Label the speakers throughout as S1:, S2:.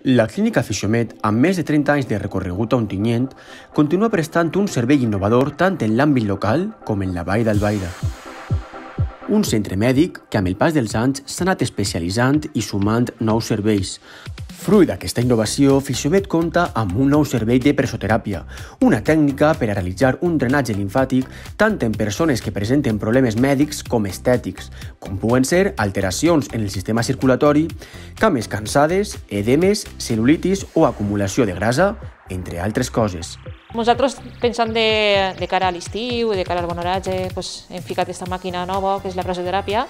S1: La clínica Fixomed, amb més de 30 anys de recorregut a Ontinyent, continua prestant un servei innovador tant en l'àmbit local com en la Vall d'Albaida. Un centre mèdic que amb el pas dels anys s'ha anat especialitzant i sumant nous serveis. Fruit d'aquesta innovació, Fixomed compta amb un nou servei de presoteràpia, una tècnica per a realitzar un drenatge limfàtic tant en persones que presenten problemes mèdics com estètics, com puguen ser alteracions en el sistema circulatori, cames cansades, edemes, cel·lulitis o acumulació de grasa, entre altres coses.
S2: Nosaltres, pensant de cara a l'estiu i de cara al bon horatge, hem ficat aquesta màquina nova, que és la presoteràpia,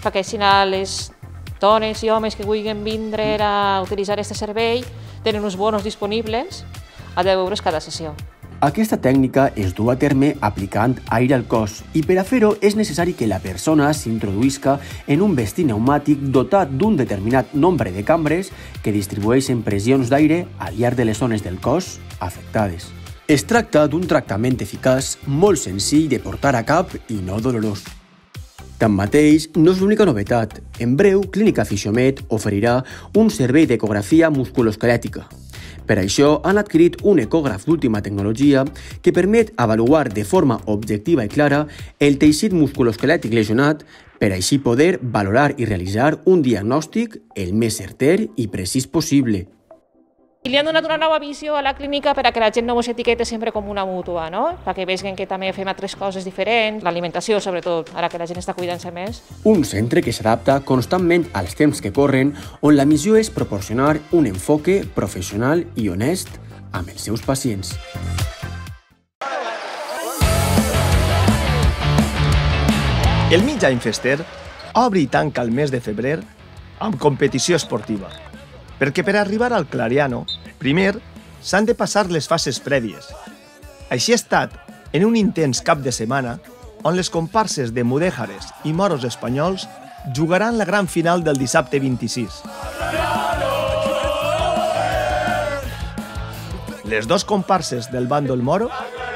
S2: perquè si les dones i homes que vulguin vindre a utilitzar aquest servei tenen uns bonos disponibles a 10 euros cada sessió.
S1: Aquesta tècnica es du a terme aplicant aire al cos i per a fer-ho és necessari que la persona s'introduïsca en un vestit pneumàtic dotat d'un determinat nombre de cambres que distribueixen pressions d'aire al llarg de les zones del cos afectades. Es tracta d'un tractament eficaç, molt senzill de portar a cap i no dolorós. Tanmateix, no és l'única novetat. En breu, Clínica Fixomed oferirà un servei d'ecografia musculoesquelètica. Per això, han adquirit un ecògraf d'última tecnologia que permet avaluar de forma objectiva i clara el teixit musculoesquelètic lesionat per així poder valorar i realitzar un diagnòstic el més certer i precís possible.
S2: Li han donat una nova visió a la clínica per a que la gent no s'etiqueti sempre com una mútua, perquè vegin que també fem altres coses diferents, l'alimentació sobretot, ara que la gent està cuidant-se més.
S1: Un centre que s'adapta constantment als temps que corren, on la missió és proporcionar un enfoque professional i honest amb els seus pacients.
S3: El Mig Any Fester obre i tanca el mes de febrer amb competició esportiva. Perquè per arribar al Clariano, primer s'han de passar les fases prèvies. Així ha estat en un intens cap de setmana on les comparses de mudèjares i moros espanyols jugaran la gran final del dissabte 26. Les dos comparses del bàndol moro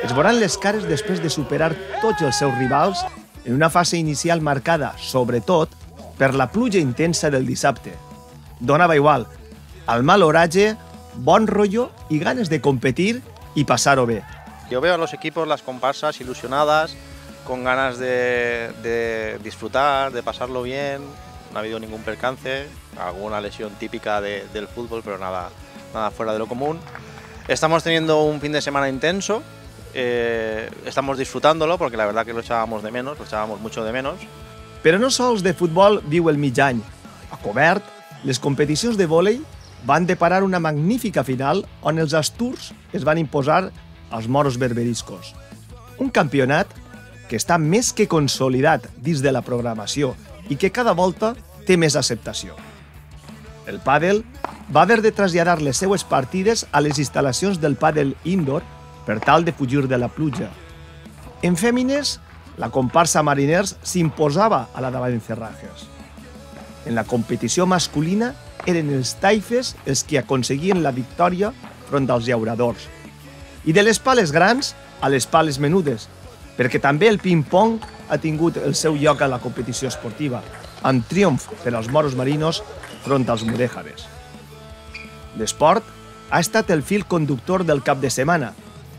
S3: es veuran les cares després de superar tots els seus rivals en una fase inicial marcada, sobretot, per la pluja intensa del dissabte. Donava igual, al mal horaje, bon rollo y ganas de competir y pasar bé.
S4: Yo veo a los equipos, las comparsas, ilusionadas, con ganas de disfrutar, de pasarlo bien. No ha habido ningún percance, alguna lesión típica del fútbol, pero nada fuera de lo común. Estamos teniendo un fin de semana intenso, estamos disfrutándolo porque la verdad que lo echábamos de menos, lo echábamos mucho de menos.
S3: Però no sols de futbol viu el mig any. A cobert, les competicions de vòlei van deparar una magnífica final on els asturs es van imposar als moros berberiscos. Un campionat que està més que consolidat dins de la programació i que cada volta té més acceptació. El pàdel va haver de traslladar les seues partides a les instal·lacions del pàdel indoor per tal de fugir de la pluja. En fèmines, la comparsa Mariners s'imposava a la d'Avancerrajes. En la competició masculina eren els taifes els que aconseguien la victòria front als llauradors. I de les pales grans a les pales menudes, perquè també el ping-pong ha tingut el seu lloc a la competició esportiva, amb triomf per als moros marinos front als mudèjares. L'esport ha estat el fil conductor del cap de setmana,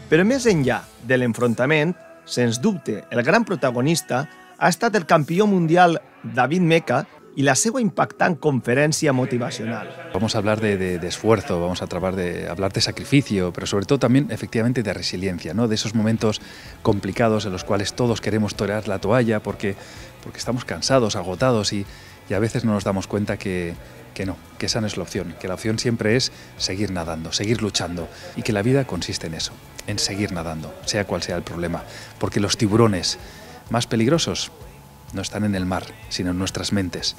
S3: però més enllà de l'enfrontament, sens dubte, el gran protagonista ha estat el campió mundial David Meca y la seva impactant conferencia motivacional.
S5: Vamos a hablar de esfuerzo, vamos a tratar de hablar de sacrificio, pero sobre todo también efectivamente de resiliencia, ¿no? De esos momentos complicados en los cuales todos queremos tirar la toalla porque estamos cansados, agotados y a veces no nos damos cuenta que esa no es la opción, que la opción siempre es seguir nadando, seguir luchando y que la vida consiste en eso, en seguir nadando, sea cual sea el problema, porque los tiburones más peligrosos no están en el mar, sino en nuestras mentes.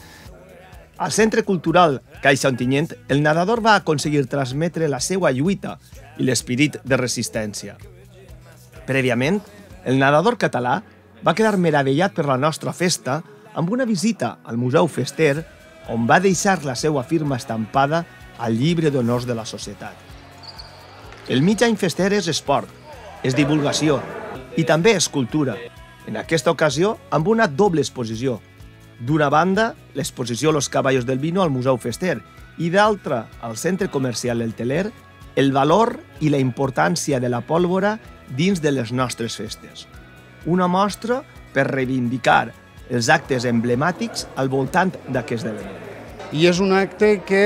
S3: Al Centre Cultural Caixa Ontinyent, el nadador va aconseguir transmetre la seva lluita i l'esperit de resistència. Prèviament, el nadador català va quedar meravellat per la nostra festa amb una visita al Museu Fester, on va deixar la seva firma estampada al llibre d'honors de la societat. El Mig Any Fester és esport, és divulgació i també és cultura. En aquesta ocasió, amb una doble exposició. D'una banda, l'exposició Los Caballos del Vino al Museu Fester i d'altra, al centre comercial El Teler, el valor i la importància de la pólvora dins de les nostres festes. Una mostra per reivindicar els actes emblemàtics al voltant d'aquest esdeveniment.
S6: I és un acte que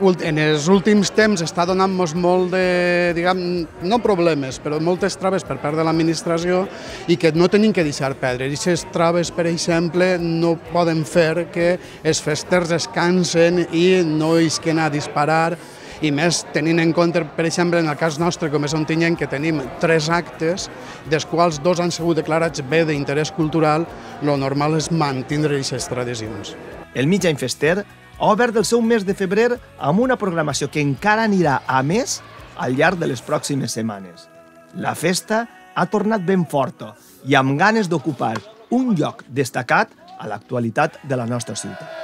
S6: en els últims temps està donant-nos molt de, diguem, no problemes, però moltes traves per part de l'administració i que no tenim que deixar perdre. I aquestes traves, per exemple, no poden fer que els festers es cansen i no isquen a disparar, i més tenint en compte, per exemple, en el cas nostre, com és Ontinyent, que tenim 3 actes, dels quals 2 han sigut declarats bé d'interès cultural, lo normal és mantindre aquestes tradicions.
S3: El Mig Any Fester ha obert el seu mes de febrer amb una programació que encara anirà a més al llarg de les pròximes setmanes. La festa ha tornat ben forta i amb ganes d'ocupar un lloc destacat a l'actualitat de la nostra ciutat.